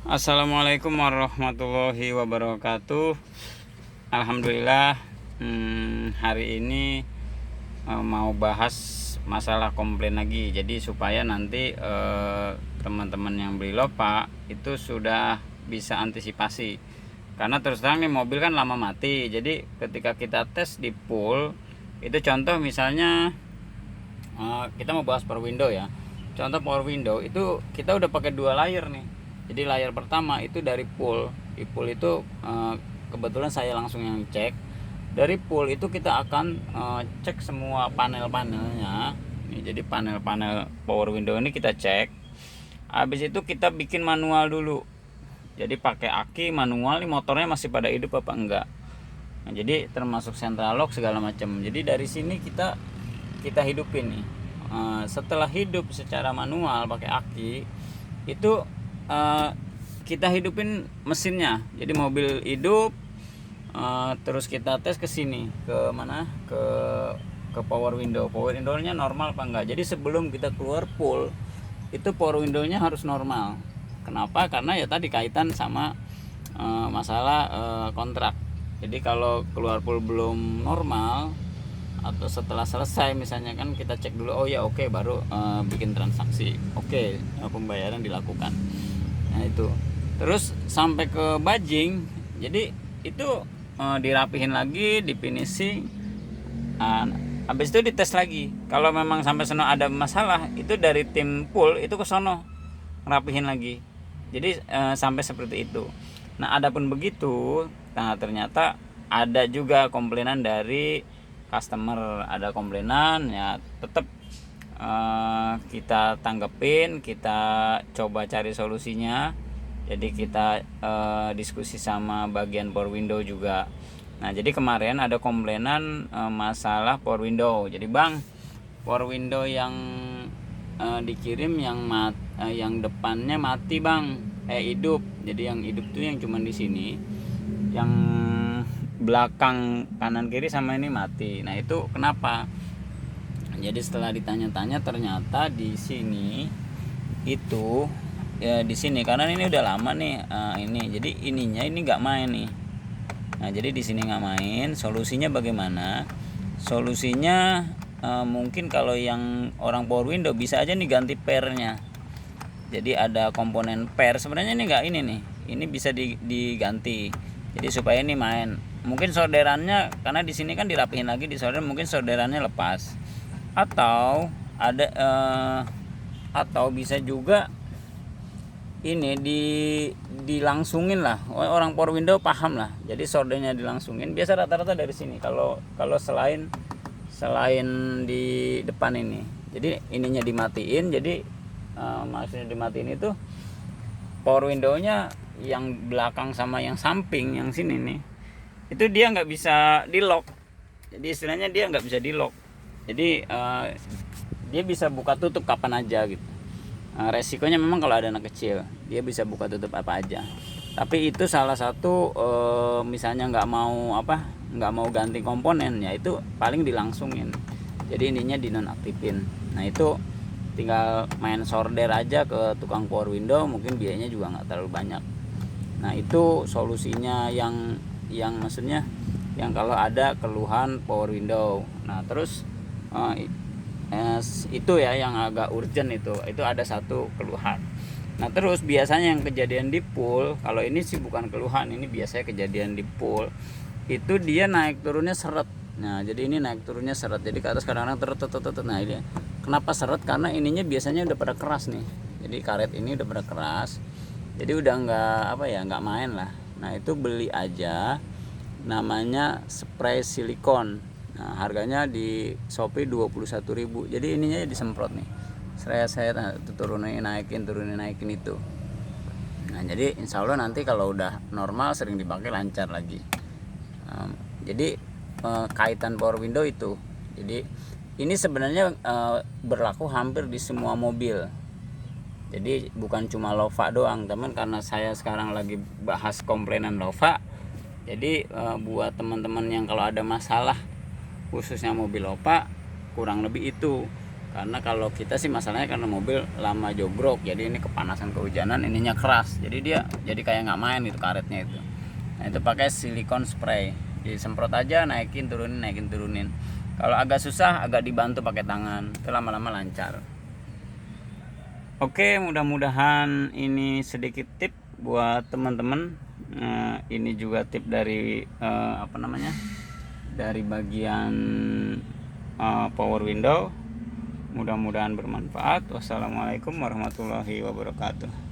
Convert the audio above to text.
Assalamualaikum warahmatullahi wabarakatuh. Alhamdulillah, hari ini mau bahas masalah komplain lagi. Jadi supaya nanti teman-teman yang beli Lova itu sudah bisa antisipasi. Karena terus terang nih mobil kan lama mati. Jadi ketika kita tes di pool, itu contoh misalnya kita mau bahas power window ya. Contoh power window itu kita udah pakai 2 layer nih. Jadi layar pertama itu dari pool. Di pool itu kebetulan saya langsung yang cek. Dari pool itu kita akan cek semua panel-panelnya. Nih, jadi panel-panel power window ini kita cek. Habis itu kita bikin manual dulu. Jadi pakai aki manual, nih motornya masih pada hidup apa enggak. Nah, jadi termasuk central lock segala macam. Jadi dari sini kita hidupin nih. Setelah hidup secara manual pakai aki itu kita hidupin mesinnya. Jadi mobil hidup, terus kita tes ke sini, ke mana, ke power window. Power windownya normal apa enggak. Jadi sebelum kita keluar pool itu power windownya harus normal. Kenapa? Karena ya tadi kaitan sama masalah kontrak. Jadi kalau keluar pool belum normal atau setelah selesai misalnya kan kita cek dulu, oh ya oke, baru bikin transaksi, oke, pembayaran dilakukan. Nah itu terus sampai ke bajing. Jadi itu dirapihin lagi, di finishing, habis itu dites lagi. Kalau memang sampai sono ada masalah, itu dari tim pool itu ke sono ngerapihin lagi. Jadi sampai seperti itu. Nah adapun begitu, nah ternyata ada juga komplainan dari customer, ada komplainan ya, tetap kita tanggepin, kita coba cari solusinya. Jadi kita diskusi sama bagian power window juga. Nah jadi kemarin ada komplainan masalah power window. Jadi bang, power window yang dikirim yang depannya mati bang, hidup. Jadi yang hidup tuh yang cuman di sini, yang belakang kanan kiri sama ini mati. Nah itu kenapa? Jadi setelah ditanya-tanya ternyata di sini itu ya, di sini karena ini udah lama nih ini, jadi ininya ini nggak main nih. Nah jadi di sini nggak main. Solusinya bagaimana? Solusinya mungkin kalau yang orang power window bisa aja nih ganti pairnya. Jadi ada komponen pair sebenarnya ini nggak, ini nih, ini bisa diganti. Jadi supaya ini main. Mungkin solderannya karena di sini kan dirapihin lagi, di solder mungkin solderannya lepas. Atau ada atau bisa juga ini dilangsungin lah. Orang power window paham lah. Jadi soldernya dilangsungin. Biasa rata-rata dari sini. Kalau selain di depan ini. Jadi ininya dimatiin. Jadi maksudnya dimatiin itu power windownya yang belakang sama yang samping, yang sini nih, itu dia nggak bisa di lock. Jadi istilahnya dia nggak bisa di lock. Jadi dia bisa buka tutup kapan aja gitu. Resikonya memang kalau ada anak kecil, dia bisa buka tutup apa aja. Tapi itu salah satu misalnya nggak mau ganti komponen, ya itu paling dilangsungin. Jadi ininya dinonaktifin. Nah itu tinggal main solder aja ke tukang power window, mungkin biayanya juga nggak terlalu banyak. Nah itu solusinya yang maksudnya yang kalau ada keluhan power window. Nah terus itu ya yang agak urgent, itu ada satu keluhan. Nah terus biasanya yang kejadian di pool, kalau ini sih bukan keluhan, ini biasanya kejadian di pool itu dia naik turunnya seret. Nah jadi ini naik turunnya seret, jadi ke atas kadang-kadang teret. Nah ini kenapa seret? Karena ininya biasanya udah pada keras nih. Jadi karet ini udah pada keras, jadi udah nggak main lah. Nah itu beli aja namanya spray silikon. Nah harganya di Shopee 21.000. Jadi ininya disemprot nih, saya turunin naikin itu. Nah jadi insya Allah nanti kalau udah normal, sering dipakai, lancar lagi. Jadi kaitan power window itu, jadi ini sebenarnya berlaku hampir di semua mobil. Jadi bukan cuma Lova doang teman, karena saya sekarang lagi bahas komplainan Lova. Jadi buat teman-teman yang kalau ada masalah khususnya mobil Lova, kurang lebih itu. Karena kalau kita sih masalahnya karena mobil lama jogrok, jadi ini kepanasan kehujanan, ininya keras, jadi dia jadi kayak nggak main gitu karetnya itu. Nah itu pakai silikon spray, disemprot aja, naikin turunin. Kalau agak susah agak dibantu pakai tangan, itu lama-lama lancar. Oke, mudah-mudahan ini sedikit tip buat teman-teman. Ini juga tip dari dari bagian power window. Mudah-mudahan bermanfaat. Wassalamualaikum warahmatullahi wabarakatuh.